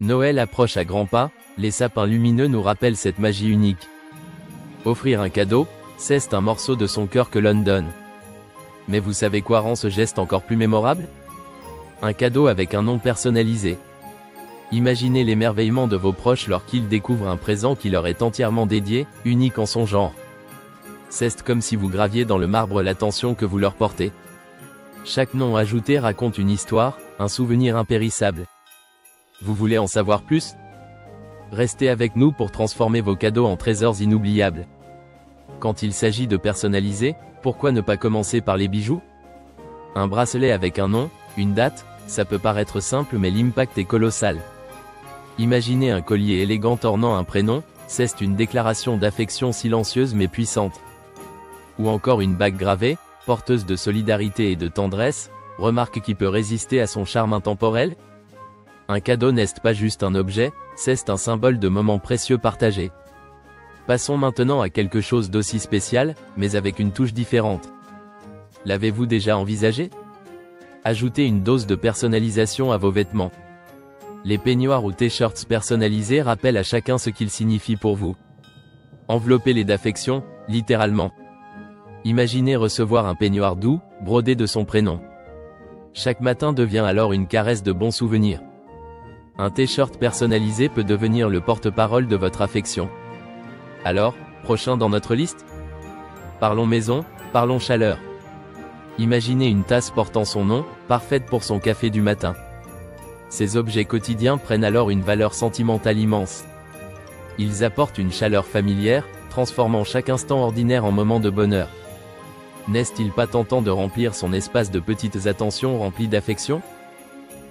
Noël approche à grands pas, les sapins lumineux nous rappellent cette magie unique. Offrir un cadeau, c'est un morceau de son cœur que l'on donne. Mais vous savez quoi rend ce geste encore plus mémorable? Un cadeau avec un nom personnalisé. Imaginez l'émerveillement de vos proches lorsqu'ils découvrent un présent qui leur est entièrement dédié, unique en son genre. C'est comme si vous graviez dans le marbre l'attention que vous leur portez. Chaque nom ajouté raconte une histoire, un souvenir impérissable. Vous voulez en savoir plus? Restez avec nous pour transformer vos cadeaux en trésors inoubliables. Quand il s'agit de personnaliser, pourquoi ne pas commencer par les bijoux? Un bracelet avec un nom, une date, ça peut paraître simple mais l'impact est colossal. Imaginez un collier élégant ornant un prénom, c'est une déclaration d'affection silencieuse mais puissante. Ou encore une bague gravée, porteuse de solidarité et de tendresse, remarque qui peut résister à son charme intemporel? Un cadeau n'est pas juste un objet, c'est un symbole de moments précieux partagés. Passons maintenant à quelque chose d'aussi spécial, mais avec une touche différente. L'avez-vous déjà envisagé? Ajoutez une dose de personnalisation à vos vêtements. Les peignoirs ou t-shirts personnalisés rappellent à chacun ce qu'ils signifient pour vous. Enveloppez-les d'affection, littéralement. Imaginez recevoir un peignoir doux, brodé de son prénom. Chaque matin devient alors une caresse de bons souvenirs. Un t-shirt personnalisé peut devenir le porte-parole de votre affection. Alors, prochain dans notre liste? Parlons maison, parlons chaleur. Imaginez une tasse portant son nom, parfaite pour son café du matin. Ces objets quotidiens prennent alors une valeur sentimentale immense. Ils apportent une chaleur familière, transformant chaque instant ordinaire en moment de bonheur. N'est-il pas tentant de remplir son espace de petites attentions remplies d'affection?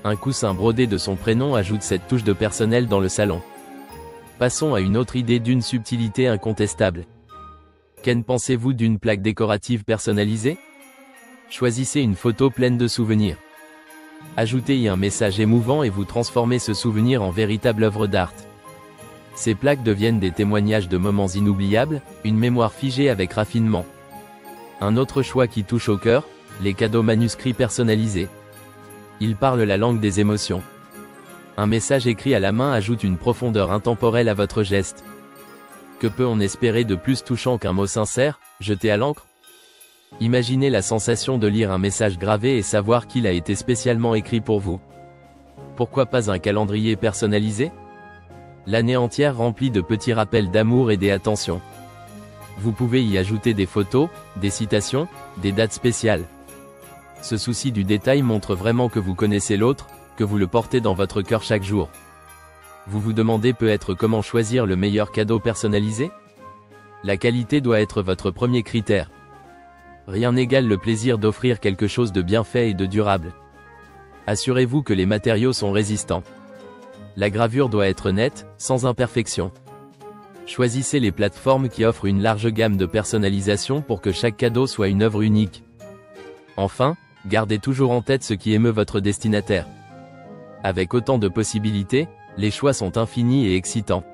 Un coussin brodé de son prénom ajoute cette touche de personnel dans le salon. Passons à une autre idée d'une subtilité incontestable. Qu'en pensez-vous d'une plaque décorative personnalisée? Choisissez une photo pleine de souvenirs. Ajoutez-y un message émouvant et vous transformez ce souvenir en véritable œuvre d'art. Ces plaques deviennent des témoignages de moments inoubliables, une mémoire figée avec raffinement. Un autre choix qui touche au cœur, les cadeaux manuscrits personnalisés. Ils parlent la langue des émotions. Un message écrit à la main ajoute une profondeur intemporelle à votre geste. Que peut-on espérer de plus touchant qu'un mot sincère, jeté à l'encre? Imaginez la sensation de lire un message gravé et savoir qu'il a été spécialement écrit pour vous. Pourquoi pas un calendrier personnalisé? L'année entière remplie de petits rappels d'amour et d'attention. Vous pouvez y ajouter des photos, des citations, des dates spéciales. Ce souci du détail montre vraiment que vous connaissez l'autre, que vous le portez dans votre cœur chaque jour. Vous vous demandez peut-être comment choisir le meilleur cadeau personnalisé? La qualité doit être votre premier critère. Rien n'égale le plaisir d'offrir quelque chose de bien fait et de durable. Assurez-vous que les matériaux sont résistants. La gravure doit être nette, sans imperfection. Choisissez les plateformes qui offrent une large gamme de personnalisation pour que chaque cadeau soit une œuvre unique. Enfin, gardez toujours en tête ce qui émeut votre destinataire. Avec autant de possibilités, les choix sont infinis et excitants.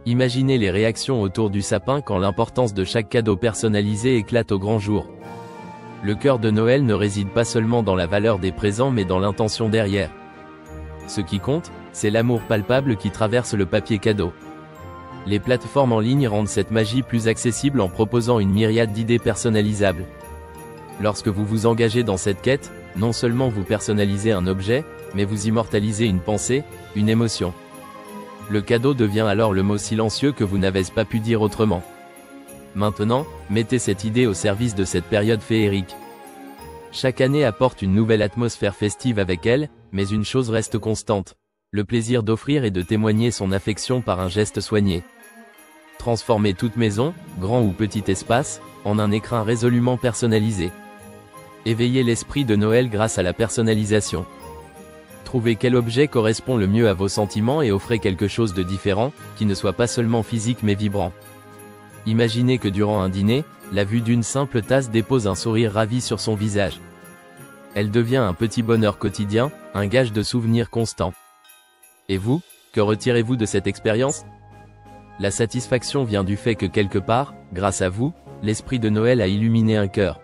Imaginez les réactions autour du sapin quand l'importance de chaque cadeau personnalisé éclate au grand jour. Le cœur de Noël ne réside pas seulement dans la valeur des présents mais dans l'intention derrière. Ce qui compte, c'est l'amour palpable qui traverse le papier cadeau. Les plateformes en ligne rendent cette magie plus accessible en proposant une myriade d'idées personnalisables. Lorsque vous vous engagez dans cette quête, non seulement vous personnalisez un objet, mais vous immortalisez une pensée, une émotion. Le cadeau devient alors le mot silencieux que vous n'avez pas pu dire autrement. Maintenant, mettez cette idée au service de cette période féerique. Chaque année apporte une nouvelle atmosphère festive avec elle, mais une chose reste constante. Le plaisir d'offrir et de témoigner son affection par un geste soigné. Transformez toute maison, grand ou petit espace, en un écrin résolument personnalisé. Éveillez l'esprit de Noël grâce à la personnalisation. Trouvez quel objet correspond le mieux à vos sentiments et offrez quelque chose de différent, qui ne soit pas seulement physique mais vibrant. Imaginez que durant un dîner, la vue d'une simple tasse dépose un sourire ravi sur son visage. Elle devient un petit bonheur quotidien, un gage de souvenirs constants. Et vous, que retirez-vous de cette expérience? La satisfaction vient du fait que quelque part, grâce à vous, l'esprit de Noël a illuminé un cœur.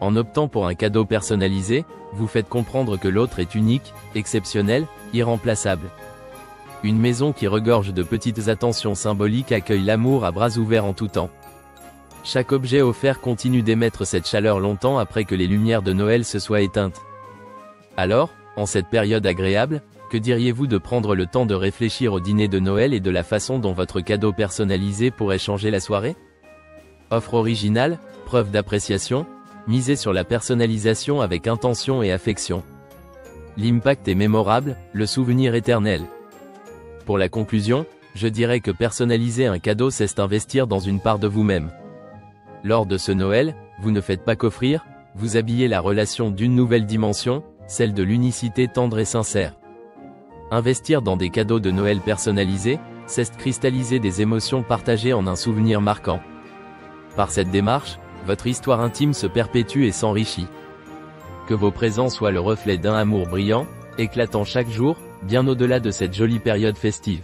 En optant pour un cadeau personnalisé, vous faites comprendre que l'autre est unique, exceptionnel, irremplaçable. Une maison qui regorge de petites attentions symboliques accueille l'amour à bras ouverts en tout temps. Chaque objet offert continue d'émettre cette chaleur longtemps après que les lumières de Noël se soient éteintes. Alors, en cette période agréable, que diriez-vous de prendre le temps de réfléchir au dîner de Noël et de la façon dont votre cadeau personnalisé pourrait changer la soirée? Offre originale, preuve d'appréciation, misez sur la personnalisation avec intention et affection. L'impact est mémorable, le souvenir éternel. Pour la conclusion, je dirais que personnaliser un cadeau c'est investir dans une part de vous-même. Lors de ce Noël, vous ne faites pas qu'offrir, vous habillez la relation d'une nouvelle dimension, celle de l'unicité tendre et sincère. Investir dans des cadeaux de Noël personnalisés, c'est cristalliser des émotions partagées en un souvenir marquant. Par cette démarche, votre histoire intime se perpétue et s'enrichit. Que vos présents soient le reflet d'un amour brillant, éclatant chaque jour, bien au-delà de cette jolie période festive.